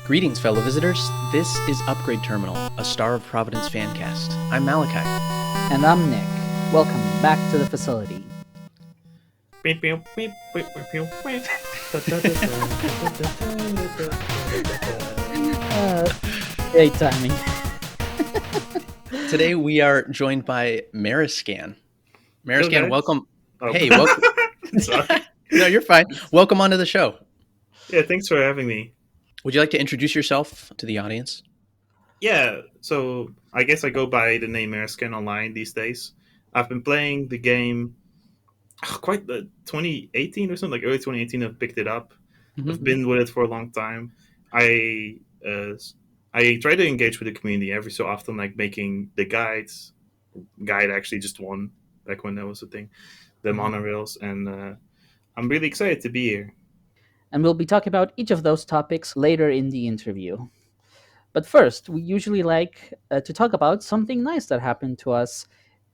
Greetings, fellow visitors. This is Upgrade Terminal, a Star of Providence fancast. I'm Malachi. And I'm Nick. Welcome back to the facility. Great timing. Today we are joined by Meriscan. Meriscan, welcome. Oh. Hey, welcome. Sorry. No, you're fine. Welcome onto the show. Yeah, thanks for having me. Would you like to introduce yourself to the audience? Yeah, so I guess I go by the name Meriscan online these days. I've been playing the game quite the 2018 or something, like early 2018. I've picked it up. I've been with it for a long time. I try to engage with the community every so often, like making the guides. Guide actually just one back when that was a thing, the monorails, and I'm really excited to be here. And we'll be talking about each of those topics later in the interview. But first, we usually like to talk about something nice that happened to us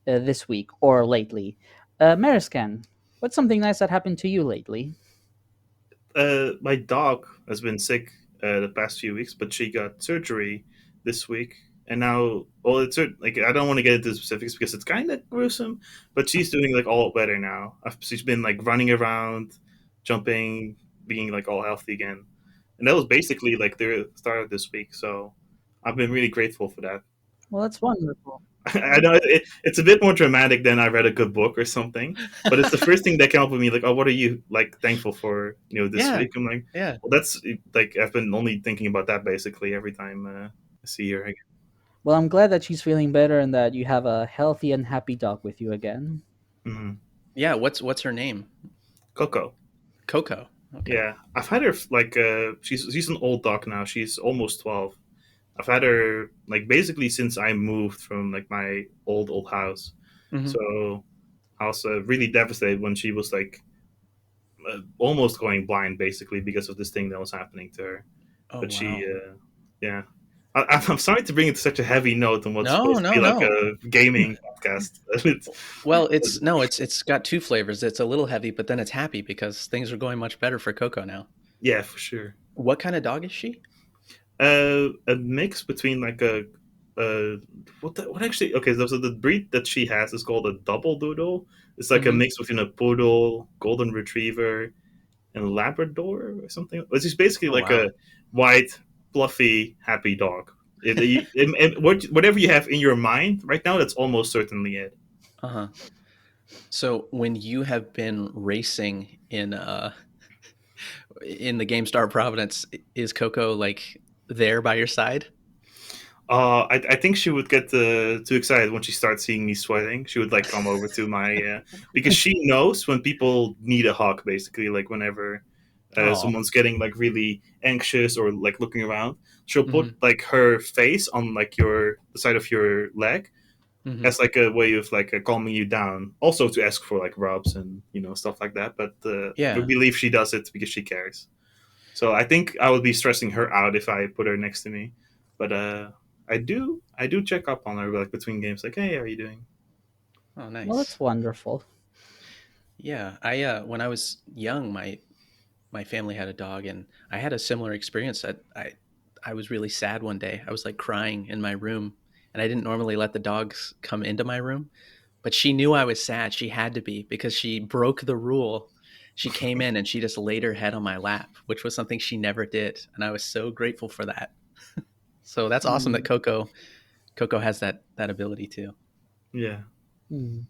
this week or lately. Meriscan, what's something nice that happened to you lately? My dog has been sick the past few weeks, but she got surgery this week, and now, well, like I don't want to get into specifics because it's kind of gruesome, but she's doing like all better now. She's been like running around, jumping, being like all healthy again, and that was basically like the start of this week. So I've been really grateful for that. Well, that's wonderful. I know it's a bit more dramatic than I read a good book or something, but it's the first thing that came up with me. Like, oh, what are you like thankful for? This week. I'm like, Yeah. well, that's like I've been only thinking about that basically every time I see her again. Well, I'm glad that she's feeling better and that you have a healthy and happy dog with you again. Mm-hmm. Yeah. What's her name? Coco. Coco. Okay. Yeah, I've had her like she's an old dog now. She's almost 12. I've had her like basically since I moved from like my old house. Mhm. So I was really devastated when she was like almost going blind basically because of this thing that was happening to her. Oh, But wow. yeah. I'm sorry to bring it to such a heavy note on what's No, supposed to no, be like no. a gaming podcast. Well, it's got two flavors. It's a little heavy, but then it's happy because things are going much better for Coco now. Yeah, for sure. What kind of dog is she? A mix between like a what actually? Okay, so the breed that she has is called a double doodle. It's like a Mhm. mix between a poodle, golden retriever, and Labrador or something. It's just basically Oh, like wow. a white, fluffy, happy dog. Whatever you have in your mind right now, that's almost certainly it. Uh-huh. So when you have been racing in the game Star of Providence, is Coco like there by your side? I think she would get too excited when she starts seeing me sweating. She would like come over to my because she knows when people need a hug. Basically, like whenever Oh. someone's getting like really anxious or like looking around, she'll put Hmm. like her face on like the side of your leg Hmm. as like a way of like calming you down. Also to ask for like rubs and stuff like that. But we Yeah. believe she does it because she cares. So I think I would be stressing her out if I put her next to me. But I do check up on her like between games, like, hey, how are you doing? Oh, Well, nice. that's wonderful. Yeah. I when I was young, my family had a dog, and I had a similar experience. I was really sad one day. I was like crying in my room, and I didn't normally let the dogs come into my room, but she knew I was sad. She had to be because she broke the rule. She came in and she just laid her head on my lap, which was something she never did, and I was so grateful for that. So that's awesome that Mm. Coco has that ability too. Yeah, Mm.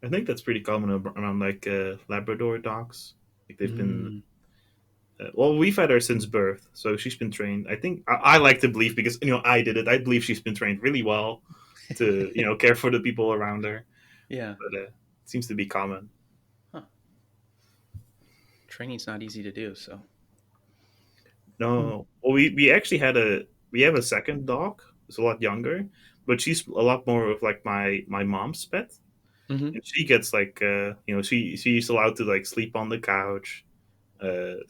I think that's pretty common around like Labrador dogs. Like they've been Mm. well, we've had her since birth, so she's been trained. I think I like to believe because I did it. I believe she's been trained really well to care for the people around her. Yeah. But it seems to be common. Huh. Training's not easy to do. So. Mm. No, well, we have a second dog. It's a lot younger, but she's a lot more of like my mom's pet, Hmm. and she gets like she's allowed to like sleep on the couch.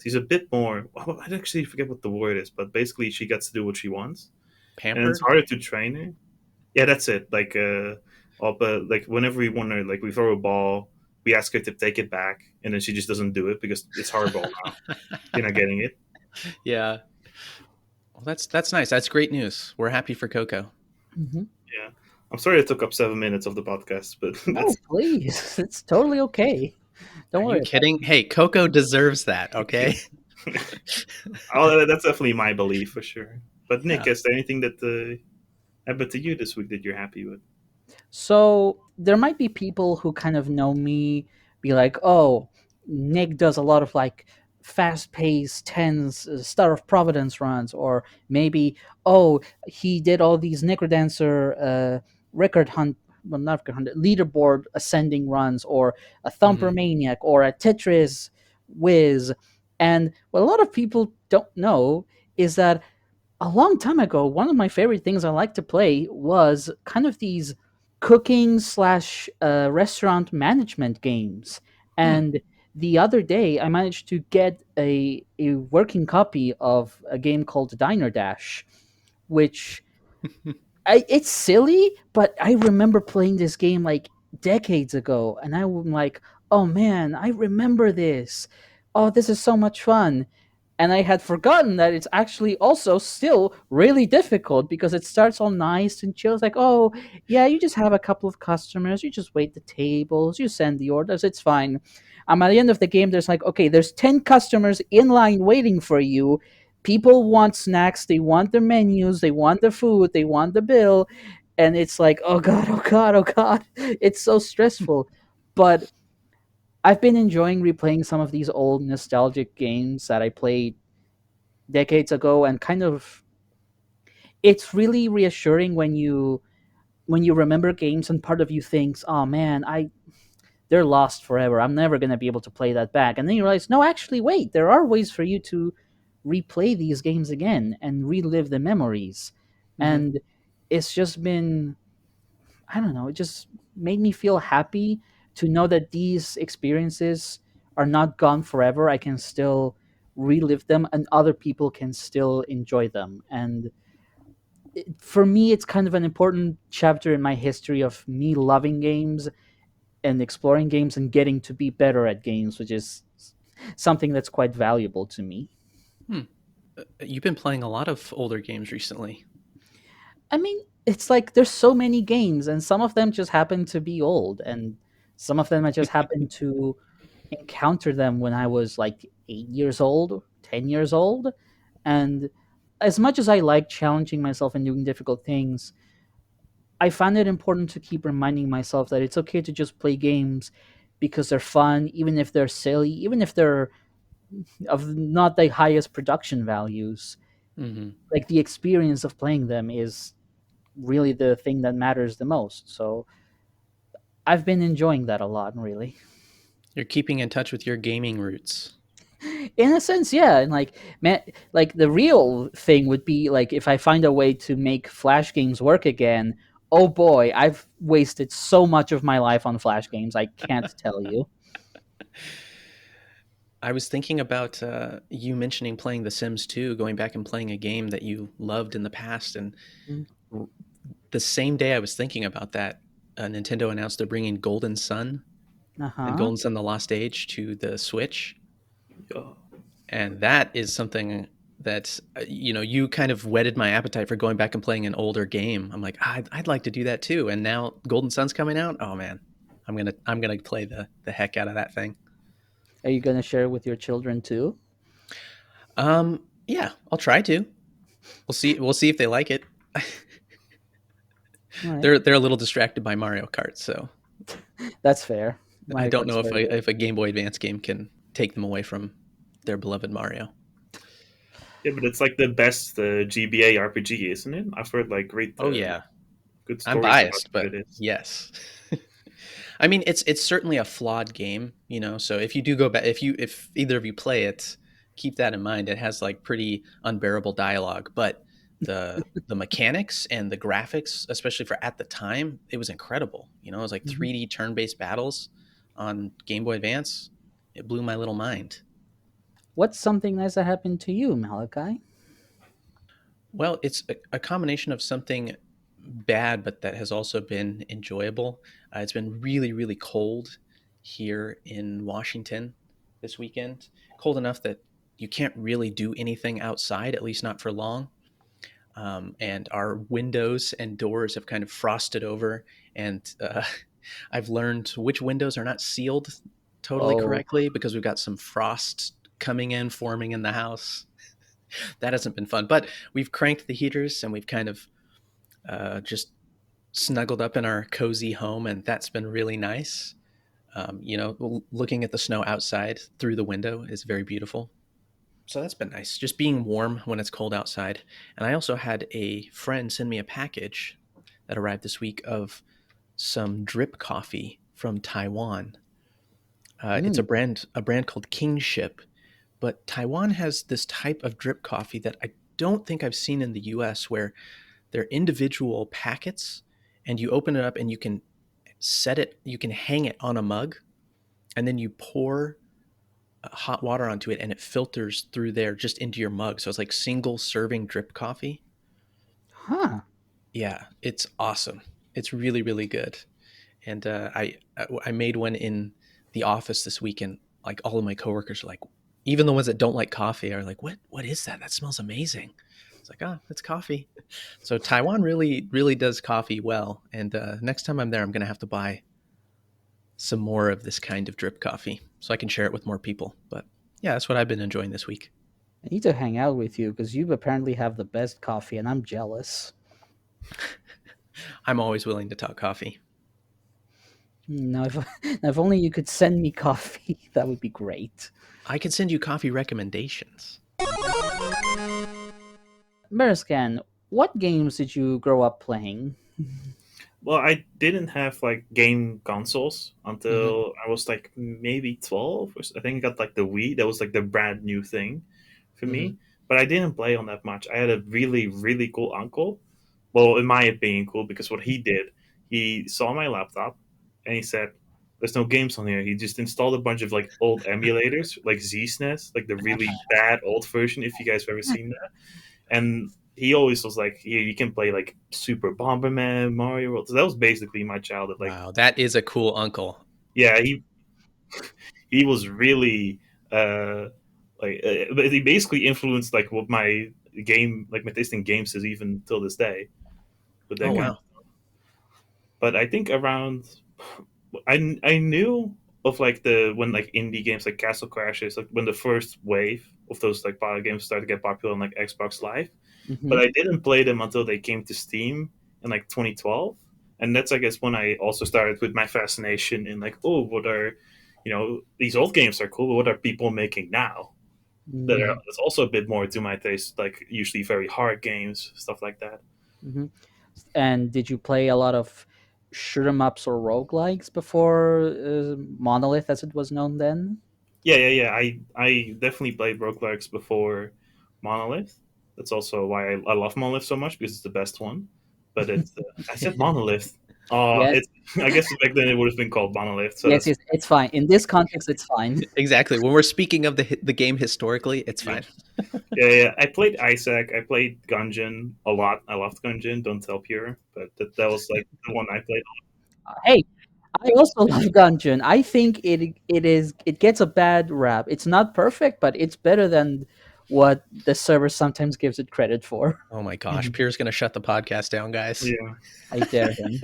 She's a bit more. I actually forget what the word is, but basically she gets to do what she wants, and it's Pampered. harder to train her. Yeah, that's it. Like but like whenever we want her, like we throw a ball, we ask her to take it back, and then she just doesn't do it because it's her ball now. You're not getting it. Yeah. Well, that's nice. That's great news. We're happy for Coco. Hmm. Yeah, I'm sorry it took up 7 minutes of the podcast, but No, that's please. It's totally okay. Don't Are worry you about kidding? Hey, Coco deserves that. Okay. oh, that's definitely my belief for sure. But Nick, Yeah. is there anything that happened to you this week that you're happy with? So there might be people who kind of know me, be like, "Oh, Nick does a lot of like fast-paced, tense Star of Providence runs," or maybe, "Oh, he did all these Necrodancer record hunt, well, not record hunt, leaderboard ascending runs, or a Thumper Hmm. Maniac, or a Tetris Whiz." And what a lot of people don't know is that a long time ago, one of my favorite things I liked to play was kind of these cooking slash restaurant management games. Hmm. And the other day, I managed to get a working copy of a game called Diner Dash, which it's silly, but I remember playing this game like decades ago, and I'm like, oh man, I remember this. Oh, this is so much fun. And I had forgotten that it's actually also still really difficult because it starts all nice and chill. It's like, oh, yeah, you just have a couple of customers, you just wait the tables, you send the orders, it's fine. At the end of the game, there's like, okay, there's 10 customers in line waiting for you. People want snacks, they want the menus, they want the food, they want the bill. And it's like, oh God, oh God, oh God. It's so stressful. But I've been enjoying replaying some of these old nostalgic games that I played decades ago, and kind of it's really reassuring when you remember games and part of you thinks, oh man, I they're lost forever, I'm never going to be able to play that back. And then you realize, no, actually, wait, there are ways for you to replay these games again and relive the memories. Hmm. And it's just been, I don't know, it just made me feel happy to know that these experiences are not gone forever. I can still relive them and other people can still enjoy them. And for me, it's kind of an important chapter in my history of me loving games and exploring games and getting to be better at games, which is something that's quite valuable to me. Hmm. You've been playing a lot of older games recently. I mean, it's like there's so many games, and some of them just happen to be old, and some of them I just happened to encounter them when I was like 8 years old, 10 years old. And as much as I like challenging myself and doing difficult things, I find it important to keep reminding myself that it's okay to just play games because they're fun, even if they're silly, even if they're of not the highest production values. Hmm. Like the experience of playing them is really the thing that matters the most. So I've been enjoying that a lot, really. You're keeping in touch with your gaming roots. In a sense, yeah. And like, man, like the real thing would be like if I find a way to make Flash games work again. Oh boy, I've wasted so much of my life on Flash games. I can't tell you. I was thinking about you mentioning playing The Sims 2, going back and playing a game that you loved in the past. And the same day I was thinking about that, Nintendo announced they're bringing Golden Sun Uh and huh. Golden Sun The Lost Age to the Switch. Oh, And that is something that, you kind of whetted my appetite for going back and playing an older game. I'm like, I'd like to do that too. And now Golden Sun's coming out. Oh man, I'm gonna play the heck out of that thing. Are you gonna share with your children too? Yeah, I'll try to. We'll see if they like it. All right, They're a little distracted by Mario Kart, so that's fair. I Mario don't Kart's know if very good. if a Game Boy Advance game can take them away from their beloved Mario. yeah, but it's like the best GBA RPG, isn't it? I've heard like great, Oh yeah, good I'm stories about biased, how but good it is. yes. I mean, it's certainly a flawed game. So if you do go back, if either of you play it, keep that in mind. It has like pretty unbearable dialogue, but the mechanics and the graphics, especially for at the time, it was incredible. It was like Mhm. 3D turn-based battles on Game Boy Advance. It blew my little mind. What's something nice that happened to you, Malachi? Well, it's a combination of something bad, but that has also been enjoyable. It's been really, really cold here in Washington this weekend. Cold enough that you can't really do anything outside, at least not for long. and our windows and doors have kind of frosted over. And I've learned which windows are not sealed totally Oh, correctly because we've got some frost coming in, forming in the house. That hasn't been fun, but we've cranked the heaters and we've kind of just snuggled up in our cozy home, and that's been really nice. Looking at the snow outside through the window is very beautiful. So that's been nice, just being warm when it's cold outside. And I also had a friend send me a package that arrived this week of some drip coffee from Taiwan. It's hmm. a brand called Kingship, but Taiwan has this type of drip coffee that I don't think I've seen in the US, where they're individual packets and you open it up and you can hang it on a mug, and then you pour hot water onto it and it filters through there just into your mug. So it's like single serving drip coffee. Huh. Yeah, it's awesome. It's really, really good. And I made one in the office this weekend. Like all of my coworkers are like, even the ones that don't like coffee are like, what is that? That smells amazing. It's like, oh, it's coffee. So Taiwan really, really does coffee well. And next time I'm there, I'm going to have to buy some more of this kind of drip coffee so I can share it with more people. But yeah, that's what I've been enjoying this week. I need to hang out with you because you apparently have the best coffee, and I'm jealous. I'm always willing to talk coffee. Now, if now, if only you could send me coffee, that would be great. I can send you coffee recommendations. Meriscan, what games did you grow up playing? Well, I didn't have like game consoles Hmm. until I was like maybe 12. I think I got like the Wii. That was like the brand new thing for Hmm. me. But I didn't play on that much. I had a really, really cool uncle. Well, in my opinion, cool because what he did, he saw my laptop and he said, "There's no games on here." He just installed a bunch of like old emulators, like Z-SNES, like the really bad old version. If you guys have ever seen that, and he always was like, "Here, you can play like Super Bomberman, Mario World." So that was basically my childhood. Like, Wow, that is a cool uncle. yeah, he was really uh but he basically influenced like what my like my taste in games is even till this day with Oh that kind wow. of. But I think around I knew of like the when like indie games like Castle Crashers, like when the first wave of those like power games started to get popular on like Xbox Live, Hmm. but I didn't play them until they came to Steam in like 2012, and that's I guess when I also started with my fascination in like, oh, what are, these old games are cool, but what are people making now that are Hmm. that's also a bit more to my taste, like usually very hard games, stuff like that. Hmm. And did you play a lot of shoot 'em ups or roguelikes before Monolith, as it was known then? Yeah. I definitely played roguelikes before Monolith. That's also why I love Monolith so much because it's the best one. But it's I said Monolith. Yes, It's I guess back then it would have been called Monolith. So yes, that's yes. It's fine. In this context, it's fine. Exactly. When we're speaking of the game historically, it's yeah. fine. Yeah. I played Isaac. I played Gungeon a lot. I loved Gungeon. Don't tell Pure, but that was like the one I played. Hey, I also love Gungeon. I think it gets a bad rap. It's not perfect, but it's better than what the server sometimes gives it credit for. Oh my gosh, Pierre's gonna shut the podcast down, guys. Yeah. I dare him.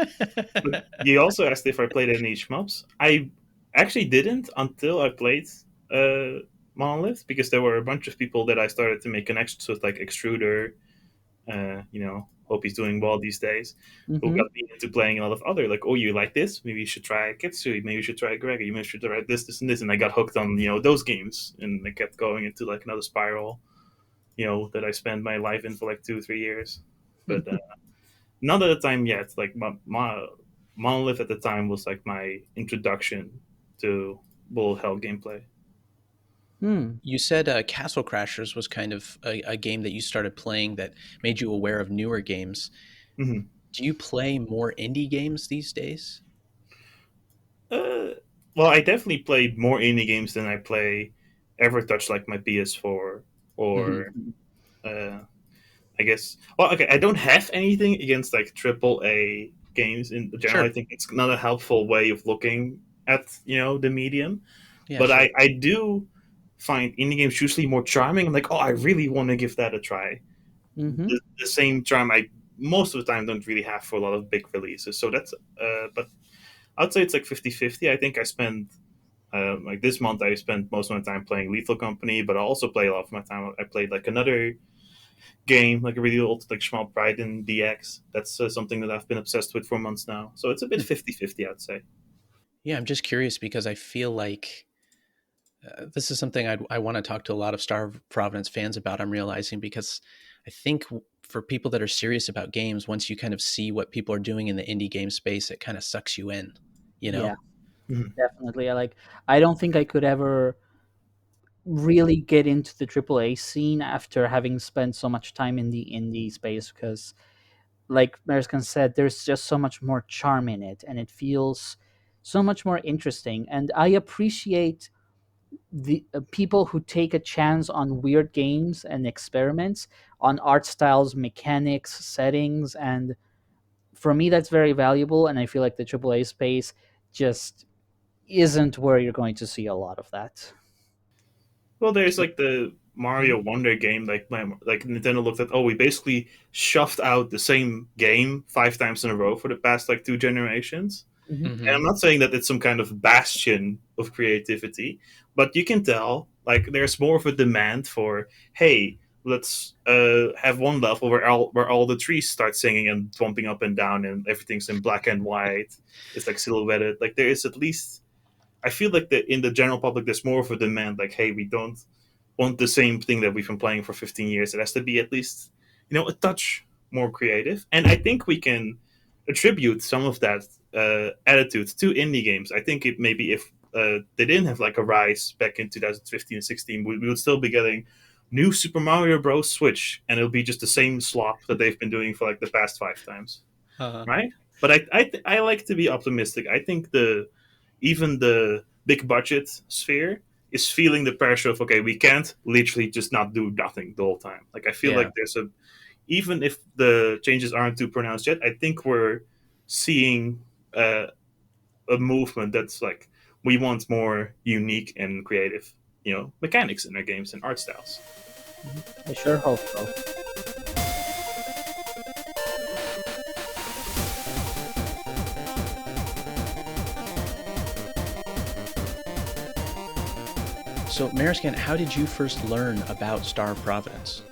But you also asked if I played any shmups. I actually didn't until I played uh, Monolith because there were a bunch of people that I started to make connections with, like Extruder. Hope he's doing well these days. Who Hmm. got me into playing a lot of other, like, oh, you like this? Maybe you should try Kitsui. Maybe you should try Gregor. You maybe should try this, and this. And I got hooked on those games, and I kept going into like another spiral. That I spent my life in for like 2 3 years. But not at the time yet. Like my Monolith at the time was like my introduction to Bullet Hell gameplay. Hmm. You said Castle Crashers was kind of a game that you started playing that made you aware of newer games. Hmm. Do you play more indie games these days? Uh, well, I definitely played more indie games than I play ever touch like my PS4 Hmm. or uh, I guess. Well, okay, I don't have anything against like triple A games in general. I Sure. think it's not a helpful way of looking at the medium, Yeah, but sure. I do find indie games usually more charming. I'm like, oh, I really want to give that a try. Hmm. the same charm I most of the time don't really have for a lot of big releases. So that's but I'd say it's like 50-50. I think I spend like this month I spent most of my time playing Lethal Company, but I also play a lot of my time. I played like another game, like a really old like Small Pride in DX. That's something that I've been obsessed with for months now. So it's a bit 50-50, I'd say. Yeah, I'm just curious because I feel like this is something I want to talk to a lot of Star of Providence fans about. I'm realizing because I think for people that are serious about games, once you kind of see what people are doing in the indie game space, it kind of sucks you in, you Yeah, know? Mhm. definitely. I don't think I could ever really get into the AAA scene after having spent so much time in the indie space because, like Meriscan said, there's just so much more charm in it, and it feels so much more interesting. And I appreciate the people who take a chance on weird games and experiments on art styles, mechanics, settings, and for me, that's very valuable. And I feel like the AAA space just isn't where you're going to see a lot of that. Well, there's like the Mario Wonder game, like Nintendo looked at. Oh, we basically shoved out the same game 5 times in a row for the past like 2 generations. And Hmm. I'm Hmm. not saying that it's some kind of bastion of creativity, but you can tell like there's more of a demand for, hey, let's have one level where all the trees start singing and bumping up and down and everything's in black and white. It's like silhouetted. Like there is at least I feel like that in the general public there's more of a demand like, hey, we don't want the same thing that we've been playing for 15 years. It has to be at least, a touch more creative. And I think we can attribute some of that attitude to indie games. I think it maybe if they didn't have like a rise back in 2015 and 16, we would still be getting new Super Mario Bros. Switch, and it'll be just the same slop that they've been doing for like the past 5 times, Uh, right? But I like to be optimistic. I think even the big budget sphere is feeling the pressure of, okay, we can't literally just not do nothing the whole time. Like I feel yeah. like even if the changes aren't too pronounced yet, I think we're seeing uh, a movement that's like we want more unique and creative, mechanics in our games and art styles. I sure hope so. So, Mariscan, how did you first learn about Star of Providence?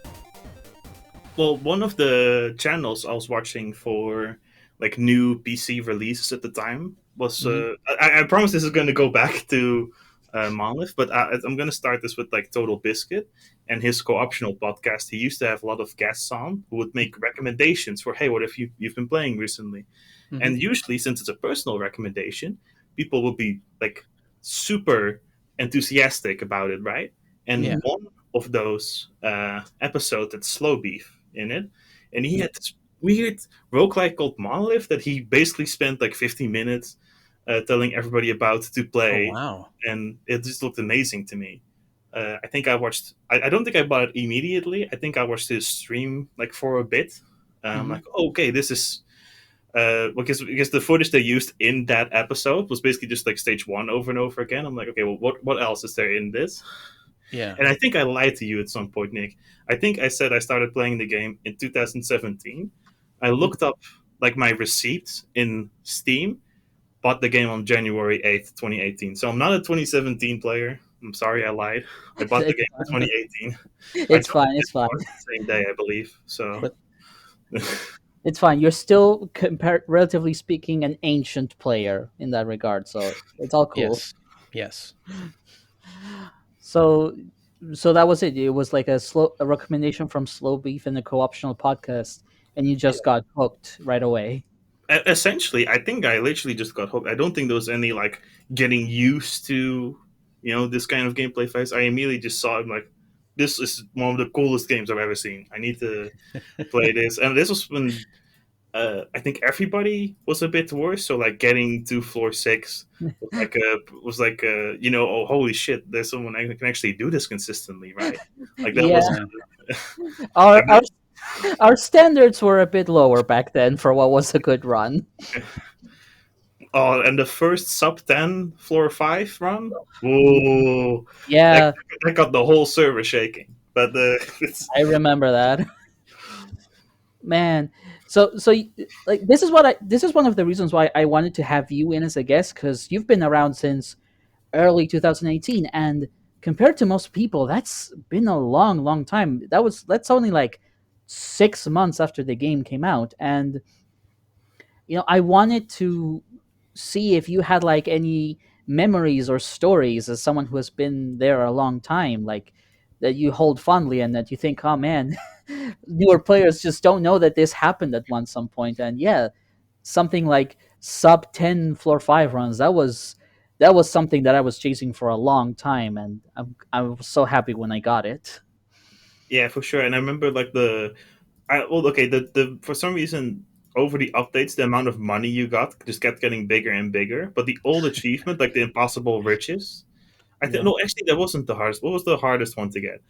Well, one of the channels I was watching for like new PC releases at the time was Hmm. I promise this is going to go back to Monolith, but I'm going to start this with like Total Biscuit and his co-optional podcast. He used to have a lot of guests on who would make recommendations for, hey, what have you've been playing recently? Hmm. And usually, since it's a personal recommendation, people will be like super enthusiastic about it, right? Yeah. And one of those episodes had Slow Beef in it, and he had this weird roguelike called Monolith that he basically spent like 15 minutes telling everybody about to Oh, play, wow. and it just looked amazing to me. I think I watched. I don't think I bought it immediately. I think I watched his stream like for a bit. Hmm. Like, oh, okay, this is because the footage they used in that episode was basically just like stage one over and over again. I'm like, okay, well, what else is there in this? Yeah. And I think I lied to you at some point, Nick. I think I said I started playing the game in 2017. I looked up like my receipts in Steam, bought the game on January 8th, 2018. So I'm not a 2017 player. I'm sorry, I lied. I bought the It's game in fine. 2018. I It's dropped fine. it It's fine. the same day, I believe. So But It's fine. You're still, relatively speaking, an ancient player in that regard, so it's all cool. yes. Yes. So, so that was it. It was like a recommendation from Slow Beef and the co-optional podcast, and you just got hooked right away. essentially, I think I literally just got hooked. I don't think there was any like getting used to, this kind of gameplay fights. I immediately just saw it like, this is one of the coolest games I've ever seen. I need to play this. And this was when I think everybody was a bit worse. So like getting to floor 6 oh holy shit, there's someone who can actually do this consistently, right? Like that Yeah, was Yeah. our like our our standards were a bit lower back then for what was a good run. Oh, and the first sub 10 floor 5 run? Whoa. That, Yeah, that got the whole server shaking. But it's I remember that. Man, like this is one of the reasons why I wanted to have you in as a guest, because you've been around since early 2018, and compared to most people, that's been a long time. That's only like 6 months after the game came out, and I wanted to see if you had like any memories or stories as someone who has been there a long time, like that you hold fondly and that you think, oh man, newer players just don't know that this happened at some point. And yeah, something like sub 10 floor 5 runs, that was something that I was chasing for a long time, and I was so happy when I got it. Yeah, for sure. And I remember like the for some reason over the updates, the amount of money you got just kept getting bigger and bigger. But the old achievement, like the impossible riches, I think Yeah. no, actually that wasn't the hardest. What was the hardest one to get?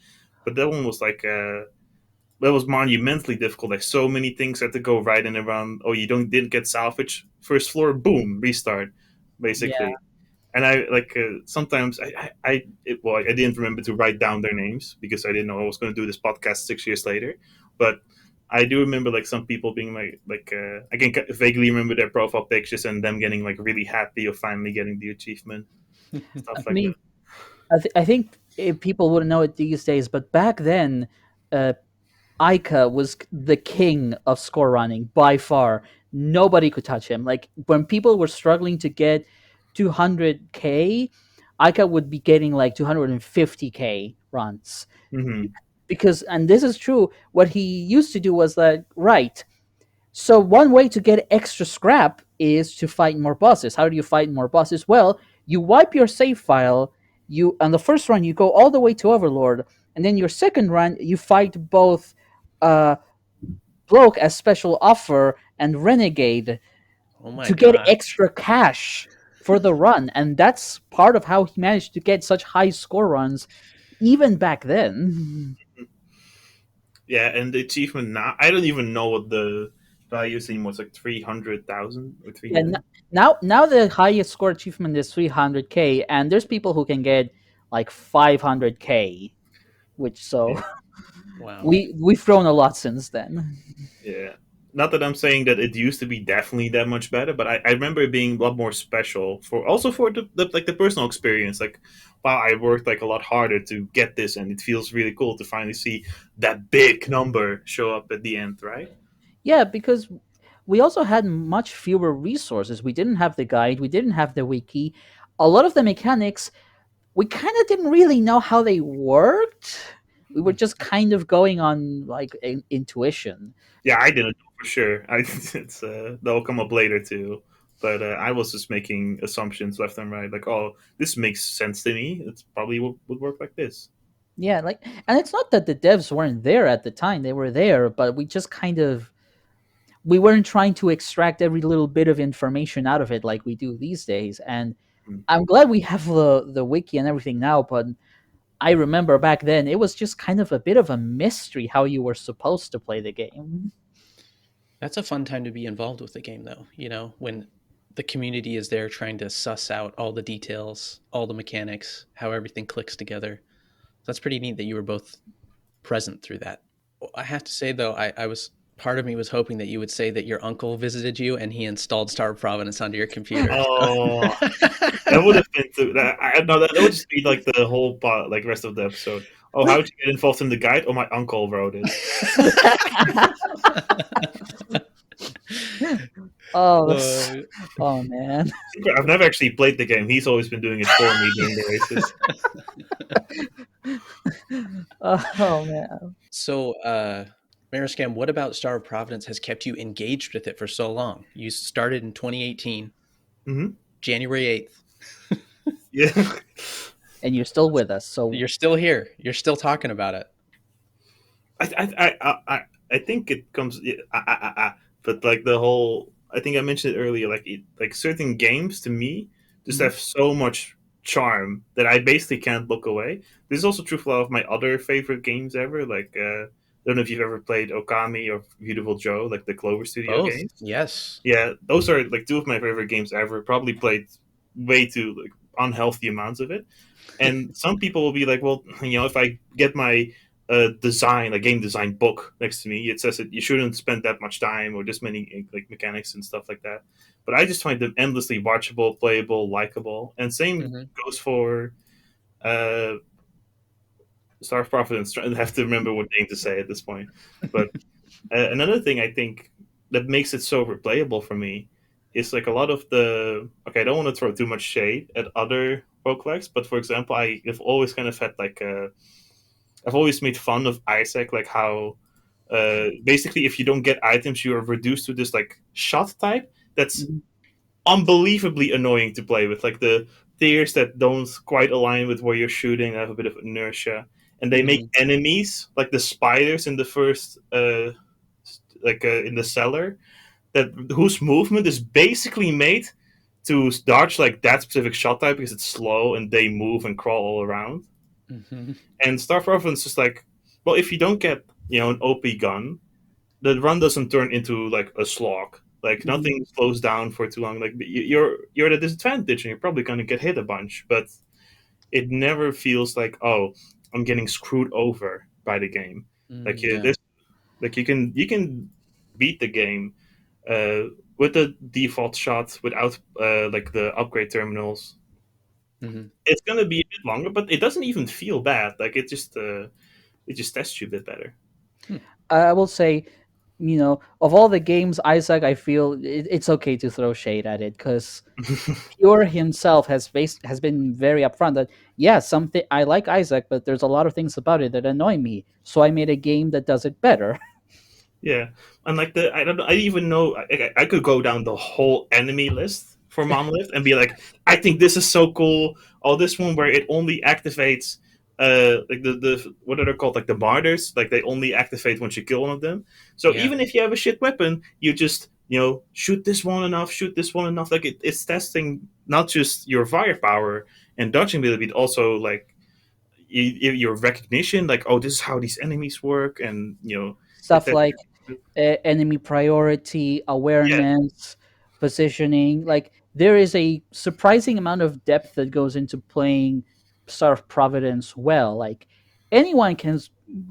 But that one was like that was monumentally difficult. Like so many things had to go right in around. Oh, you didn't get salvage. First floor, boom, restart, Yeah. basically. And I like sometimes well, I didn't remember to write down their names because I didn't know I was going to do this podcast 6 years later. But I do remember like some people being I can vaguely remember their profile pictures and them getting like really happy of finally getting the achievement, I stuff like mean, that. I think people wouldn't know it these days, but back then, uh, Ica was the king of score running by far. Nobody could touch him. Like when people were struggling to get 200k, Ica would be getting like 250k runs. Hmm. Because, and this is true, what he used to do was that, right, so one way to get extra scrap is to fight more bosses. How do you fight more bosses? Well, you wipe your save file. You On the first run you go all the way to Overlord, and then your second run you fight both uh, Bloke as special offer and Renegade Oh my to get gosh. extra cash for the run, and that's part of how he managed to get such high score runs even back then. Yeah, and the achievement now I don't even know what the value is anymore. It's like 300,000 or three Yeah, million. now the highest score achievement is 300k, and there's people who can get like 500k, which so Yeah. Wow. we've grown a lot since then. Yeah. Not that I'm saying that it used to be definitely that much better, but I remember it being a lot more special for also for the personal experience. Like, wow, I worked like a lot harder to get this, and it feels really cool to finally see that big number show up at the end, right? Yeah, because we also had much fewer resources. We didn't have the guide, we didn't have the wiki. A lot of the mechanics, we kind of didn't really know how they worked. We were just kind of going on like intuition. Yeah, I didn't know for sure. It's that'll come up later too. But I was just making assumptions left and right, like, oh, this makes sense to me. It's probably would work like this. Yeah, like, and it's not that the devs weren't there at the time, they were there, but we just kind of, we weren't trying to extract every little bit of information out of it like we do these days. And Mm. I'm glad we have the wiki and everything now, but I remember back then it was just kind of a bit of a mystery how you were supposed to play the game. That's a fun time to be involved with the game, though. When the community is there trying to suss out all the details, all the mechanics, how everything clicks together. That's pretty neat that you were both present through that. I have to say, though, I was part of me was hoping that you would say that your uncle visited you and he installed Star of Providence onto your computer. Oh, that would have been that. I no, that would just be like the whole part, like rest of the episode. Oh, how did you get involved in the guide? Oh, my uncle wrote it. Oh, Uh, oh man. I've never actually played the game. He's always been doing it for me during the races. Oh man. so, Meriscan, what about Star of Providence has kept you engaged with it for so long? You started in 2018, Hmm. January 8th. Yeah. And you're still with us. So You're still here. You're still talking about it. I think it comes, yeah, but like the whole. I think I mentioned it earlier. Like certain games to me just mhm. have so much charm that I basically can't look away. This is also true for a lot of my other favorite games ever. Like I don't know if you've ever played Okami or Beautiful Joe, like the Clover Studio Both. games. Yes. Yeah, those are like two of my favorite games ever. Probably played way too unhealthy amounts of it. And some people will be like, well, if I get my a design, a game design book next to me. It says that you shouldn't spend that much time or this many like mechanics and stuff like that. But I just find them endlessly watchable, playable, likable, and same Hmm. goes for uh, Star of Providence. I have to remember what name to say at this point. But another thing I think that makes it so replayable for me is like a lot of the. Okay, I don't want to throw too much shade at other roguelikes, but for example, I have always kind of had like a. I've always made fun of Isaac, like how basically if you don't get items, you are reduced to this like shot type that's Mhm. unbelievably annoying to play with. Like the tears that don't quite align with where you're shooting have a bit of inertia, and they make Hmm. enemies like the spiders in the first, in the cellar, that whose movement is basically made to dodge like that specific shot type because it's slow and they move and crawl all around. Hmm. And Star of Providence is like, well, if you don't get an OP gun, the run doesn't turn into like a slog. Like nothing Mhm. slows down for too long. Like you're at a disadvantage and you're probably gonna get hit a bunch, but it never feels like, oh, I'm getting screwed over by the game. Like Mm, yeah. this, like you can beat the game with the default shot without like the upgrade terminals. Hmm. It's gonna be a bit longer, but it doesn't even feel bad. Like it just tests you a bit better. I will say, of all the games, Isaac, I feel it's okay to throw shade at it because Pure himself has been very upfront that yeah, something I like Isaac, but there's a lot of things about it that annoy me. So I made a game that does it better. Yeah, and like I don't know, I even know I could go down the whole enemy list for Monolith and be like, I think this is so cool. Oh, this one where it only activates, like the what are they called, like the martyrs, like they only activate once you kill one of them. So Yeah. even if you have a shit weapon, you just shoot this one enough, shoot this one enough. Like it's testing not just your firepower and dodging ability, but also like your recognition. Like, oh, this is how these enemies work, and it Stuff tests like your enemy priority, yeah. awareness, positioning. Like there is a surprising amount of depth that goes into playing Star of Providence well. Like anyone can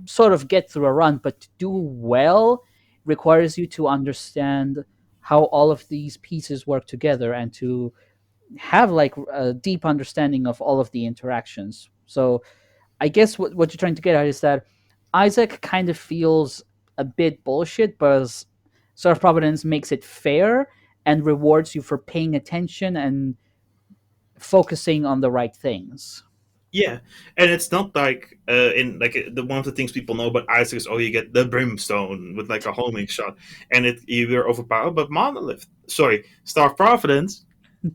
sort of get through a run, but to do well requires you to understand how all of these pieces work together and to have like a deep understanding of all of the interactions. So I guess what you're trying to get at is that Isaac kind of feels a bit bullshit, but Star of Providence makes it fair and rewards you for paying attention and focusing on the right things. Yeah, and it's not like in like the one of the things people know about Isaac is, oh, you get the brimstone with like a homing shot, and it you're overpowered. But Monolith, sorry, Star of Providence,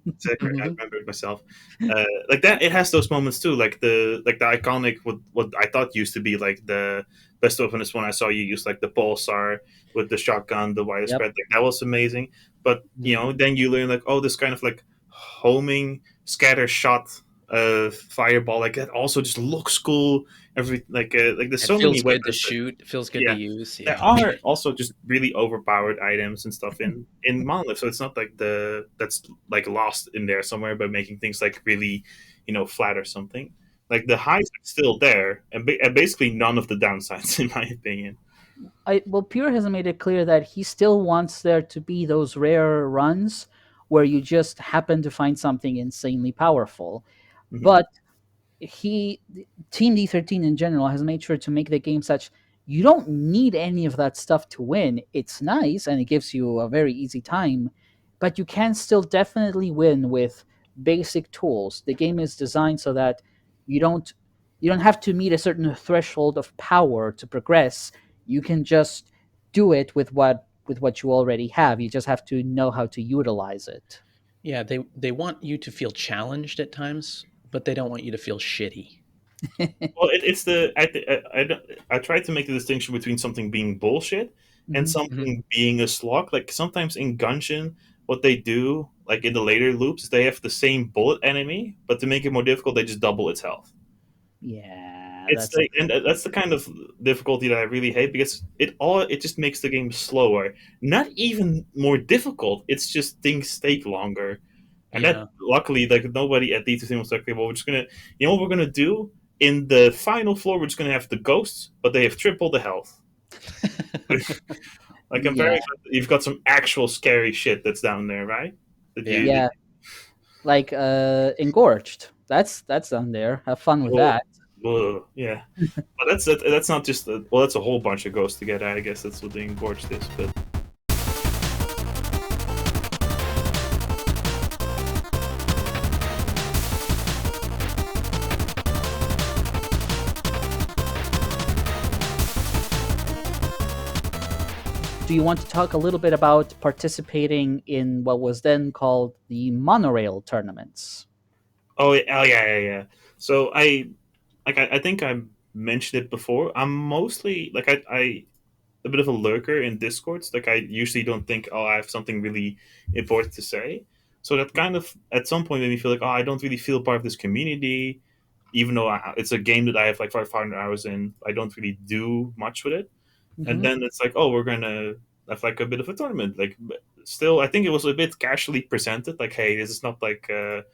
exactly, I Hmm. remember it myself. Like that, it has those moments too, like the iconic what I thought used to be like the best weapon is when I saw you use like the pulsar with the shotgun, the wire Yep. spread. Like that was amazing. But Hmm. then you learn like, oh, this kind of like homing scatter shot fireball, like that also just looks cool. Every like there's It so many feels good to weapons that, shoot. It feels good to yeah, use. there Yeah. are also just really overpowered items and stuff in Monolith, so it's not like that's like lost in there somewhere by making things like really, flat or something. Like the highs are still there, and basically none of the downsides, in my opinion. Pure has made it clear that he still wants there to be those rare runs where you just happen to find something insanely powerful. Hmm. But he Team D13 in general has made sure to make the game such you don't need any of that stuff to win. It's nice and it gives you a very easy time, but you can still definitely win with basic tools. The game is designed so that you don't you don't have to meet a certain threshold of power to progress. You can just do it with what you already have. You just have to know how to utilize it. Yeah. They want you to feel challenged at times, but they don't want you to feel shitty. Well, it's the I try to make the distinction between something being bullshit and Mhm. Hmm. something being a slog. Like sometimes in Gungeon, what they do, like in the later loops, is they have the same bullet enemy, but to make it more difficult, they just double its health. Yeah, It's that's a like, and that's the kind of difficulty that I really hate because it just makes the game slower. Not even more difficult. It's just things take longer, and that Yeah. luckily like nobody at D2C was like, okay, well we're just gonna, what we're gonna do. In the final floor, we're just gonna have the ghosts, but they have triple the health. Like I'm Yeah, very glad you've got some actual scary shit that's down there, right? That Yeah. you yeah, like engorged. That's on there. Have fun with well, that. yeah. But that's not just well, that's a whole bunch of ghosts to get at. I guess that's what the engorged is. But Do you want to talk a little bit about participating in what was then called the monorail tournaments? yeah. So I think I mentioned it before. I'm mostly like I a bit of a lurker in discords. Like I usually don't think, oh, I have something really important to say. So that kind of at some point made me feel like, oh, I don't really feel part of this community, even though it's a game that I have like 500 hours in. I don't really do much with it. And Hmm. then it's like, oh, we're gonna have like a bit of a tournament. Like, still, I think it was a bit casually presented. Like, hey, this is not like the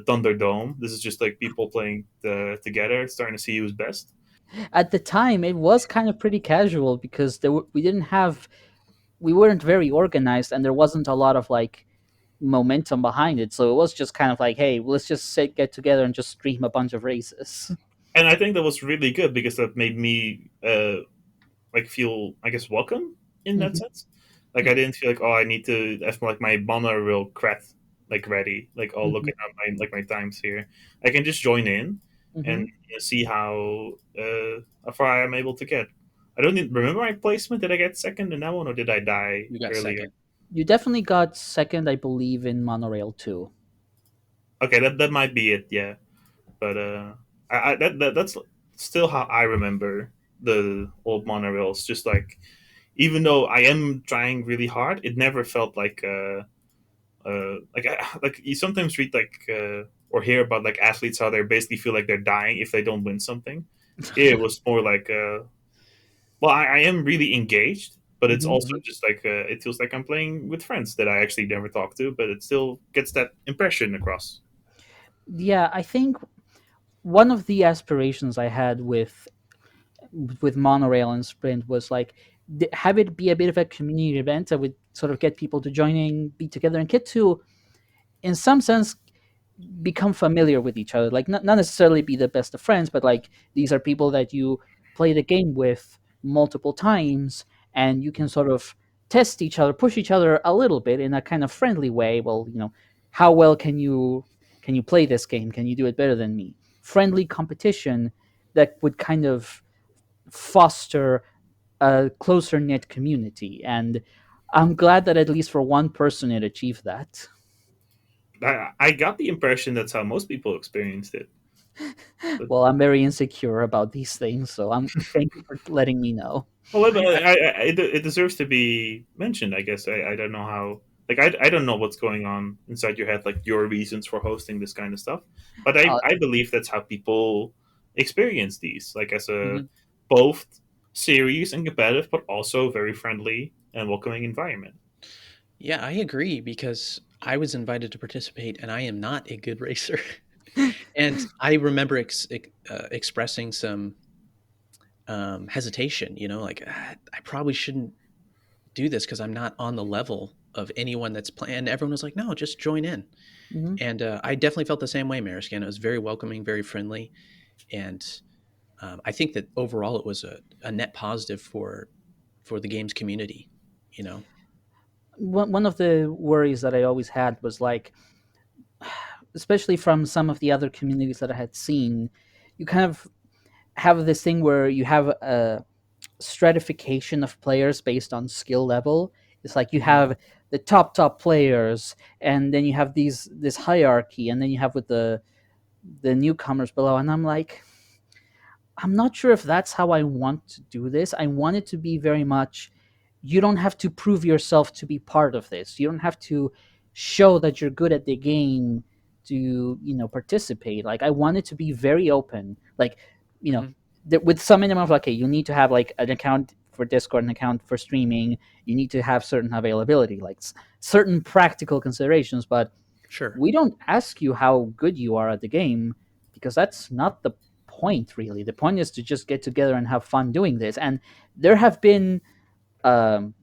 Thunderdome. This is just like people playing together, starting to see who's best. At the time, it was kind of pretty casual because we didn't have we weren't very organized, and there wasn't a lot of like momentum behind it. So it was just kind of like, hey, let's just get together and just stream a bunch of races. And I think that was really good because that made me like feel, I guess, welcome in that Hmm. sense. Like I didn't feel like, oh, I need to have like my monorail cred like ready. Like, oh, look Hmm. at my times here. I can just join in and Hmm. see how far I'm able to get. I don't even remember my placement. Did I get second in that one, or did I die You got earlier? second. You definitely got second, I believe, in monorail too. Okay, that might be it. Yeah, but that's still how I remember the old monorails. Just like, even though I am trying really hard, it never felt like you sometimes read or hear about like athletes how they basically feel like they're dying if they don't win something. Here it was more like well, I am really engaged, but it's Hmm. also Hmm. just like it feels like I'm playing with friends that I actually never talk to, but it still gets that impression across. Yeah, I think one of the aspirations I had with monorail and sprint was like have it be a bit of a community event that would sort of get people to joining, be together, and get to, in some sense, become familiar with each other. Like not necessarily be the best of friends, but like these are people that you play the game with multiple times, and you can sort of test each other, push each other a little bit in a kind of friendly way. Well, how well can you play this game? Can you do it better than me? Friendly competition that would kind of foster a closer knit community, and I'm glad that at least for one person it achieved that. I got the impression that's how most people experienced it. But Well, I'm very insecure about these things, so I'm thank you for letting me know. well, but I, it deserves to be mentioned. I guess I don't know how. Like I don't know what's going on inside your head, like your reasons for hosting this kind of stuff. But Uh, I believe that's how people experience these, like as a mhm. both serious and competitive, but also very friendly and welcoming environment. Yeah, I agree because I was invited to participate and I am not a good racer. And I remember expressing some hesitation, like I probably shouldn't do this because I'm not on the level of anyone that's playing. And everyone was like, no, just join in. mhm. And I definitely felt the same way, Meriscan. It was very welcoming, very friendly. And I think that overall it was a net positive for the games community, you know? One of the worries that I always had was like, especially from some of the other communities that I had seen, you kind of have this thing where you have a stratification of players based on skill level. It's like you Hmm. have the top players, and then you have this hierarchy, and then you have with the newcomers below. And I'm like, I'm not sure if that's how I want to do this. I want it to be very much, you don't have to prove yourself to be part of this. You don't have to show that you're good at the game to, participate. Like I want it to be very open. Like, you know, Hmm. with some minimum of like, okay, you need to have like an account for Discord, an account for streaming. You need to have certain availability, like certain practical considerations. But Sure. we don't ask you how good you are at the game because that's not the point, really. The point is to just get together and have fun doing this. And there have been um,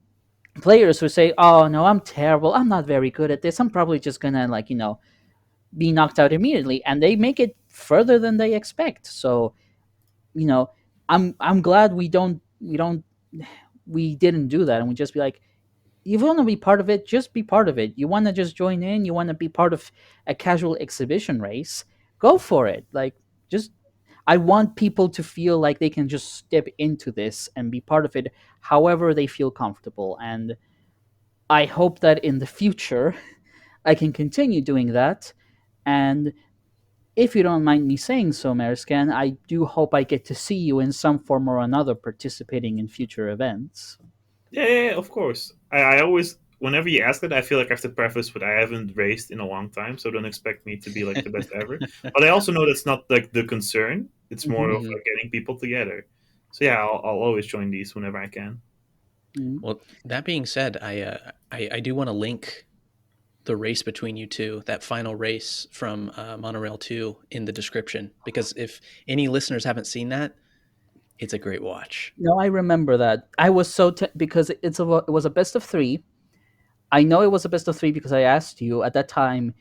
players who say, "Oh no, I'm terrible. I'm not very good at this. I'm probably just gonna be knocked out immediately," and they make it further than they expect. So you know, I'm glad we didn't do that, and we just be like, you want to be part of it, just be part of it. You want to just join in, you want to be part of a casual exhibition race, go for it. Like, just I want people to feel like they can just step into this and be part of it however they feel comfortable. And I hope that in the future I can continue doing that. And if you don't mind me saying so, Meriscan, I do hope I get to see you in some form or another participating in future events. Yeah, yeah, yeah, of course. I always, whenever you ask it, I feel like I have to preface with I haven't raced in a long time, so don't expect me to be like the best ever. But I also know that's not like the concern. It's more Hmm. of Hmm. like getting people together. So yeah, I'll always join these whenever I can. Hmm. Well, that being said, I do want to link the race between you two, that final race from Monorail 2, in the description, because if any listeners haven't seen that, it's a great watch. No, I remember that. I was because it was a best of three. I know it was a best of three because I asked you at that time,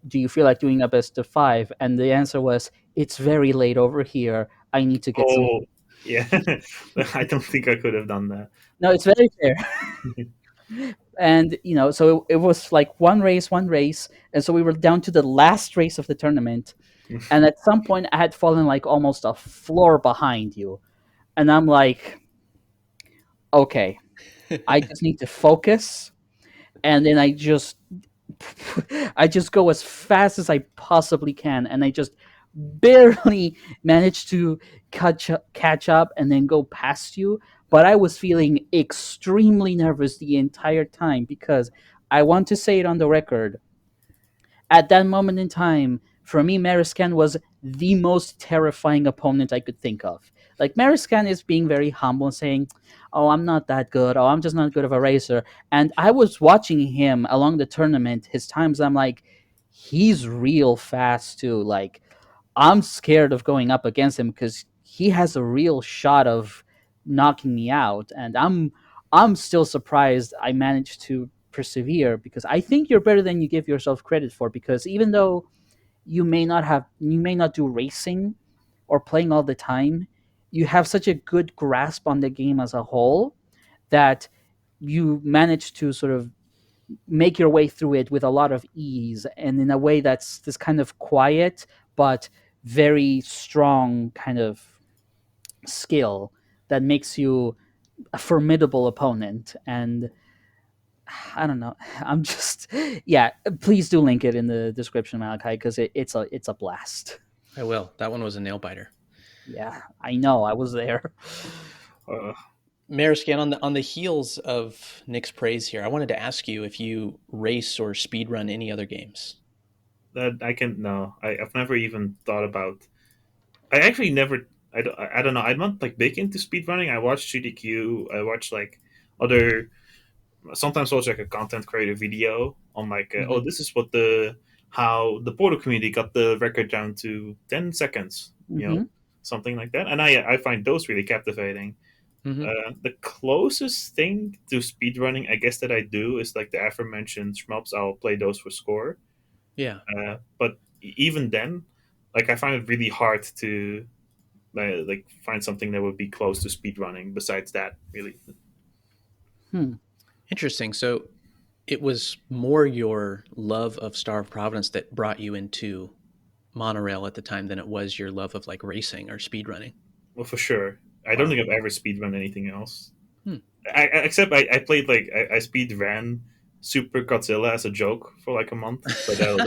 "Do you feel like doing a best of five?" And the answer was, "It's very late over here. I need to get some." Oh, yeah. I don't think I could have done that. No, it's very fair. And so it was like one race, and so we were down to the last race of the tournament. And at some point, I had fallen like almost a floor behind you, and I'm like, okay, I just need to focus, and then I just go as fast as I possibly can, and I just barely managed to catch up and then go past you. But I was feeling extremely nervous the entire time because I want to say it on the record. At that moment in time, for me, Meriscan was the most terrifying opponent I could think of. Like, Meriscan is being very humble and saying, "Oh, I'm not that good. Oh, I'm just not good of a racer." And I was watching him along the tournament, his times. I'm like, he's real fast too. Like, I'm scared of going up against him because he has a real shot of knocking me out, and I'm still surprised I managed to persevere because I think you're better than you give yourself credit for. Because even though you may not do racing or playing all the time, you have such a good grasp on the game as a whole that you manage to sort of make your way through it with a lot of ease and in a way that's this kind of quiet but very strong kind of skill that makes you a formidable opponent. And I don't know, I'm just yeah, please do link it in the description, Malachi, because it's a blast. I will. That one was a nail biter. Yeah, I know, I was there. Uh, Mariscan, on the heels of Nick's praise here, I wanted to ask you if you race or speed run any other games. that I can no. I've never even thought about. I actually never. I don't know. I'm not like big into speedrunning. I watch GDQ. I watch like other. Sometimes watch like a content creator video on like oh, Hmm. this is what the how the Portal community got the record down to 10 seconds. Hmm. Something like that. And I find those really captivating. Hmm. The closest thing to speedrunning, I guess, that I do is like the aforementioned shmups. I'll play those for score. Yeah. But even then, like I find it really hard to like find something that would be close to speedrunning. Besides that, really. Hmm. Interesting. So it was more your love of Star of Providence that brought you into monorail at the time than it was your love of like racing or speed running. Well, for sure. I don't Wow. think I've ever speedrun anything else. Hmm. Except I played like I speed ran Super Godzilla as a joke for like a month, but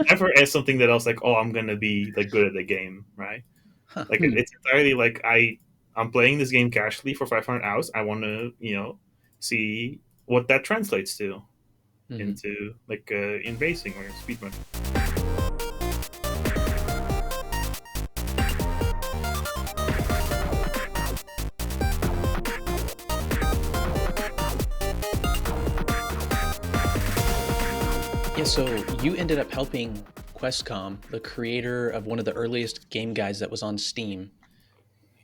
never as something that I was like, oh, I'm gonna be like good at the game, right? Huh. Like Hmm. it's entirely like I'm playing this game casually for 500 hours. I want to see what that translates to Hmm. into like in racing or speedrun. Yeah. So you ended up helping Questcom, the creator of one of the earliest game guides that was on Steam,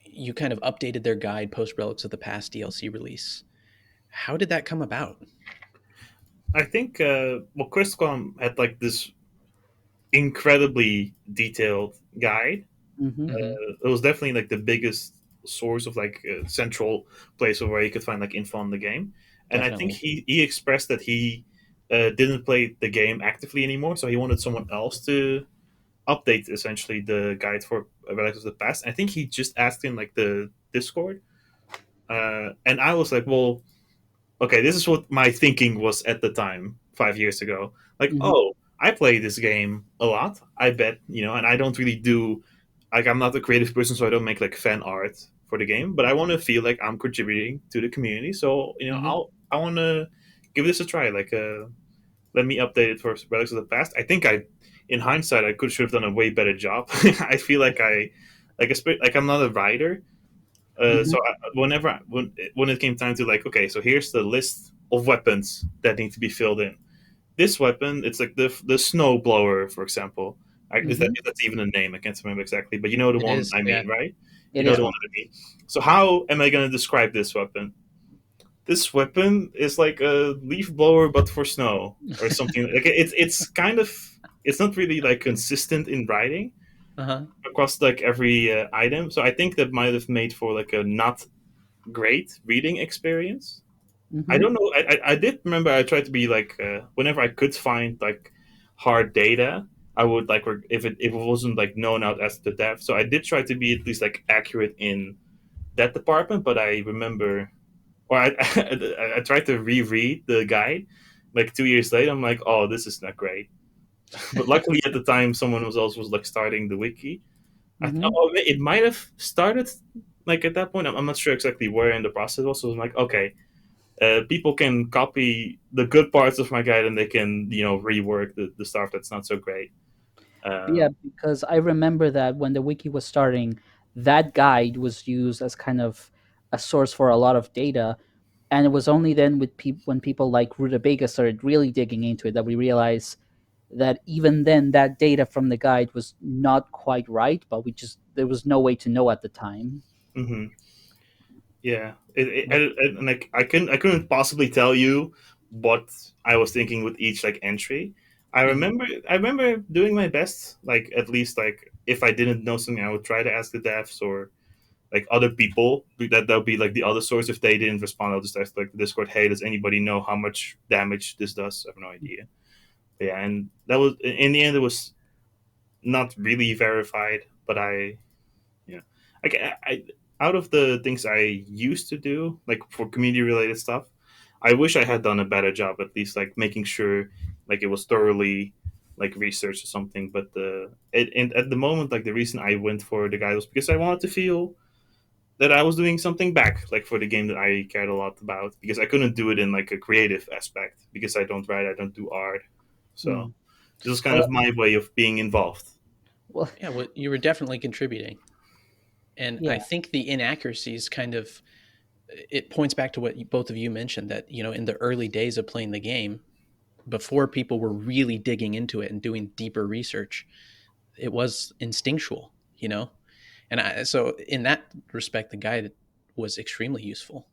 you kind of updated their guide post Relics of the Past DLC release. How did that come about? I think well, QuestCom had like this incredibly detailed guide. Mm-hmm. Mm-hmm. It was definitely like the biggest source of like central place of where you could find like info on the game. And I think Definitely. he expressed that he didn't play the game actively anymore, so he wanted someone else to update essentially the guide for Relics of the Past. I think he just asked in like the Discord, and I was like, well, okay, this is what my thinking was at the time, 5 years ago. Like, Mm-hmm. oh, I play this game a lot. I bet, and I don't really do like I'm not a creative person, so I don't make like fan art for the game. But I want to feel like I'm contributing to the community. So Mm-hmm. I want to give this a try. Like, let me update it for Relics of the Past. I think in hindsight, I could should have done a way better job. I feel like like I'm not a writer, Mm-hmm. so when it came time to like, okay, so here's the list of weapons that need to be filled in. This weapon, it's like the snow blower, for example. Mm-hmm. If that's even a name? I can't remember exactly, but you know the It one is, I yeah. mean, right? You It know is the one. one I mean. So how am I going to describe this weapon? This weapon is like a leaf blower, but for snow or something. Like it's kind of it's not really like consistent in writing Uh-huh. across like every item. So I think that might have made for like a not great reading experience. I Mm-hmm. don't know. I did remember I tried to be like whenever I could find like hard data, I would like if it wasn't like known out as the dev. So I did try to be at least like accurate in that department. But I remember, or I tried to reread the guide like 2 years later. I'm like, oh, this is not great. But luckily at the time, someone was like starting the wiki. Mm-hmm. It might have started like at that point. I'm not sure exactly where in the process was. So I'm like, okay, people can copy the good parts of my guide and they can rework the stuff that's not so great. Yeah, um, because I remember that when the wiki was starting, that guide was used as kind of a source for a lot of data, and it was only then with when people like Rutabaga started really digging into it that we realized that even then that data from the guide was not quite right, but we just there was no way to know at the time. mhm. Yeah, But and like I couldn't possibly tell you what I was thinking with each like entry. mhm. I remember doing my best, like at least like if I didn't know something I would try to ask the devs or like other people. That would be like the other source. If they didn't respond, I'll just ask like the Discord, hey, does anybody know how much damage this does? I have no idea. Yeah, and that was in the end it was not really verified, but yeah, I out of the things I used to do, like for community related stuff, I wish I had done a better job, at least like making sure like it was thoroughly like researched or something. But and at the moment, like the reason I went for the guy was because I wanted to feel that I was doing something back, like for the game that I cared a lot about, because I couldn't do it in like a creative aspect because I don't write, I don't do art, so Hmm. this is kind Well, of my way of being involved. well, Yeah, well, you were definitely contributing. And yeah, I think the inaccuracies kind of it points back to what both of you mentioned that, in the early days of playing the game, before people were really digging into it and doing deeper research, it was instinctual, And so in that respect, the guide was extremely useful.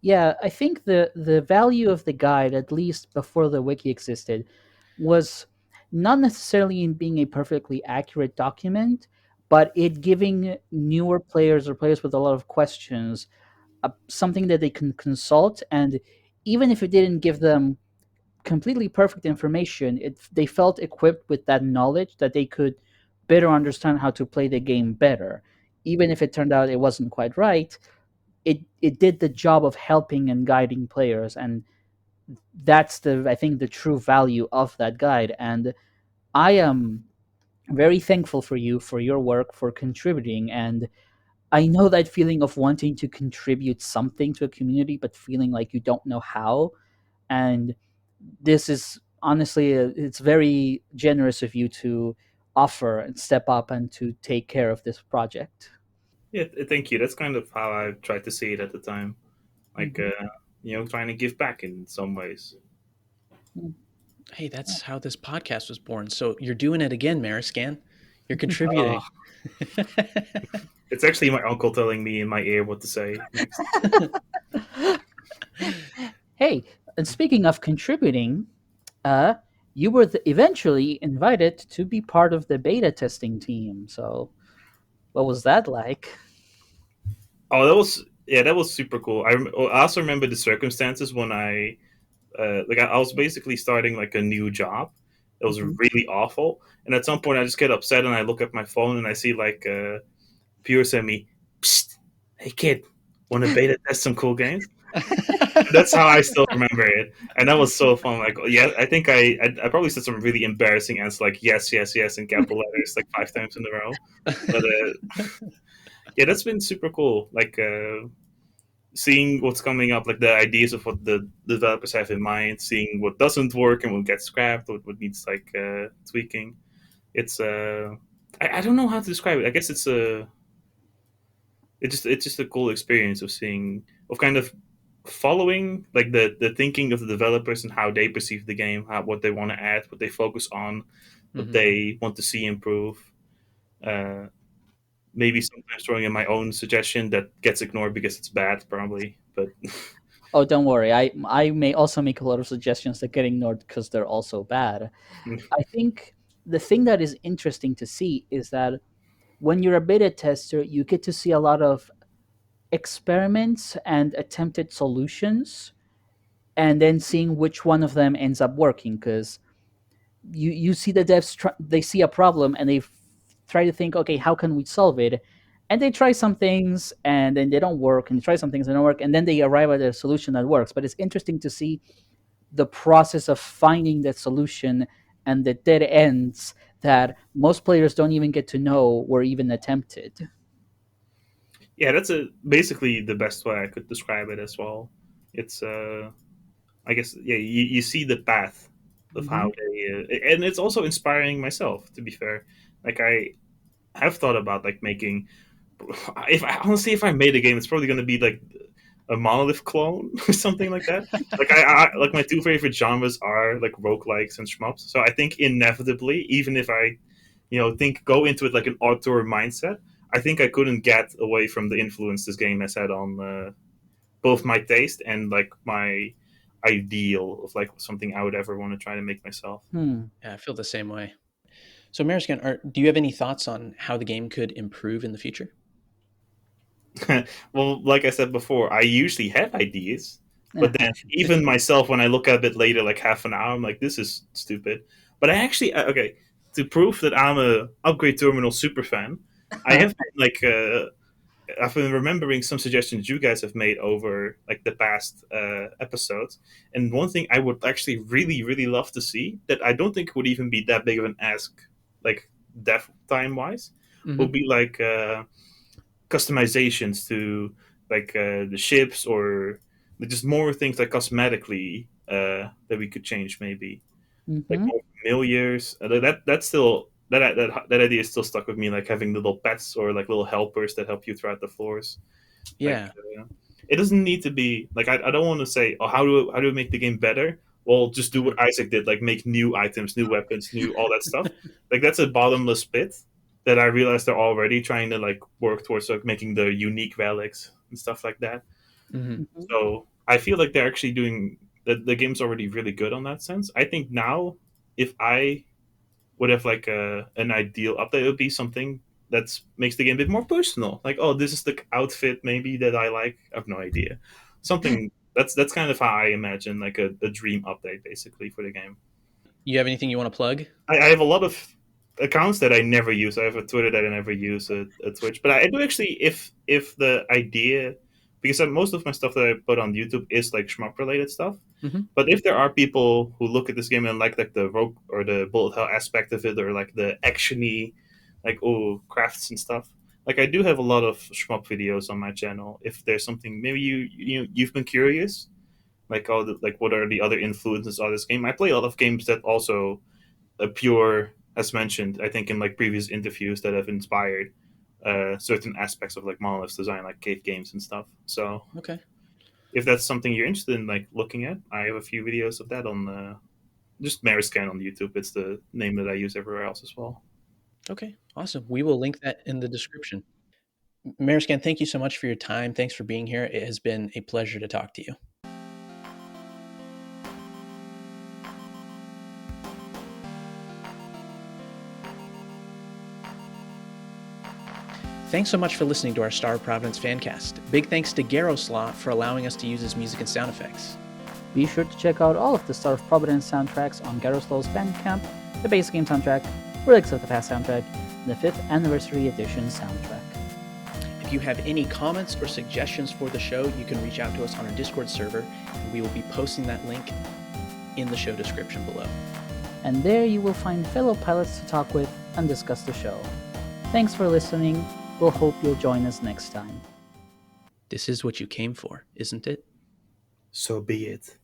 yeah. I think the value of the guide, at least before the wiki existed, was not necessarily in being a perfectly accurate document, but it giving newer players or players with a lot of questions something that they can consult, and even if it didn't give them completely perfect information, they felt equipped with that knowledge that they could better understand how to play the game better. Even if it turned out it wasn't quite right, it did the job of helping and guiding players, and that's the I think the true value of that guide. And I am very thankful for you for your work for contributing, and I know that feeling of wanting to contribute something to a community but feeling like you don't know how. And this is honestly it's very generous of you to offer and step up and to take care of this project. Yeah, thank you. That's kind of how I tried to see it at the time, like Mhm. trying to give back in some ways. Hey, that's how this podcast was born. So you're doing it again, Meriscan. You're Oh, contributing. it's actually my uncle telling me in my ear what to say next. Hey, and speaking of contributing, uh, you were eventually invited to be part of the beta testing team. So, what was that like? Oh, that was super cool. I also remember the circumstances when I was basically starting like a new job. It was Mhm. really awful, and at some point I just get upset and I look at my phone and I see like Pure send me, Psst, "Hey kid, want to beta test some cool games?" That's how I still remember it, and that was so fun. Like, yeah, I think I probably said some really embarrassing answers like yes, yes, yes in capital letters like 5 times in a row. But yeah, that's been super cool. Like seeing what's coming up, like the ideas of what the developers have in mind, seeing what doesn't work and what gets scrapped, what needs like tweaking. It's I don't know how to describe it. I guess it's just a cool experience of seeing of kind of following like the thinking of the developers and how they perceive the game, what they want to add, what they focus on, what Hmm. they want to see improve. Uh, Maybe sometimes throwing in my own suggestion that gets ignored because it's bad, probably. But Oh, don't worry. I may also make a lot of suggestions that get ignored because they're also bad. I think the thing that is interesting to see is that when you're a beta tester, you get to see a lot of experiments and attempted solutions, and then seeing which one of them ends up working. Because you see the devs they see a problem and they try to think, okay, how can we solve it? And they try some things and then they don't work, and they try some things and don't work, and then they arrive at a solution that works. But it's interesting to see the process of finding that solution and the dead ends that most players don't even get to know were even attempted. yeah, that's a basically the best way I could describe it as well. It's I guess yeah, you see the path of how Hmm. and it's also inspiring myself. To be fair, like I have thought about like making if I honestly if I made a game, it's probably going to be like a monolith clone or something like that. Like I like my two favorite genres are like roguelikes and shmups. So I think inevitably, even if I think go into it like an auteur mindset, I think I couldn't get away from the influence this game has had on both my taste and like my ideal of like something I would ever want to try to make myself. Hmm. Yeah, I feel the same way. So, Meriscan, do you have any thoughts on how the game could improve in the future? Well, like I said before, I usually have ideas, but then even myself, when I look at it later, like half an hour, I'm like, this is stupid. But I actually, okay, to prove that I'm a Upgrade Terminal super fan, I have been like, I've been remembering some suggestions you guys have made over like the past episodes, and one thing I would actually really, really love to see that I don't think would even be that big of an ask, like dev time wise, would Hmm. be like. Customizations to like the ships or just more things like cosmetically that we could change maybe like Hmm. more familiars that's still that idea is still stuck with me like having little pets or like little helpers that help you throughout the floors like Yeah. it doesn't need to be like I don't want to say oh how do we make the game better well just do Hmm. what Isaac did like make new items new weapons new all that stuff like that's a bottomless pit that I realized they're already trying to like work towards like making the unique relics and stuff like that Hmm. Hmm. so I feel like they're actually doing the game's already really good on that sense I think now if I would have like an ideal update. It would be something that makes the game a bit more personal. Like, oh, this is the outfit maybe that I like. I have no idea. Something that's kind of how I imagine like a dream update basically for the game. You have anything you want to plug? I have a lot of accounts that I never use. I have a Twitter that I never use, a Twitch, but I do actually if the idea because most of my stuff that I put on YouTube is like shmup related stuff. Hmm. But if there are people who look at this game and like the rogue or the bullet hell aspect of it, or like the actiony, like oh crafts and stuff, like I do have a lot of shmup videos on my channel. If there's something maybe you've been curious, like like what are the other influences of this game? I play a lot of games that also pure, as mentioned, I think in like previous interviews that have inspired certain aspects of like Monolith's design, like cave games and stuff. So Okay. if that's something you're interested in like looking at, I have a few videos of that on just Meriscan on YouTube. It's the name that I use everywhere else as well. Okay, awesome. We will link that in the description. Mariscan, thank you so much for your time. Thanks for being here. It has been a pleasure to talk to you. Thanks so much for listening to our Star of Providence fancast. Big thanks to Garoslaw for allowing us to use his music and sound effects. Be sure to check out all of the Star of Providence soundtracks on Garoslaw's Bandcamp, the base game soundtrack, Relics of the Past soundtrack, and the 5th Anniversary Edition soundtrack. If you have any comments or suggestions for the show, you can reach out to us on our Discord server, and we will be posting that link in the show description below. And there you will find fellow pilots to talk with and discuss the show. Thanks for listening. We'll hope you'll join us next time. This is what you came for, isn't it? So be it.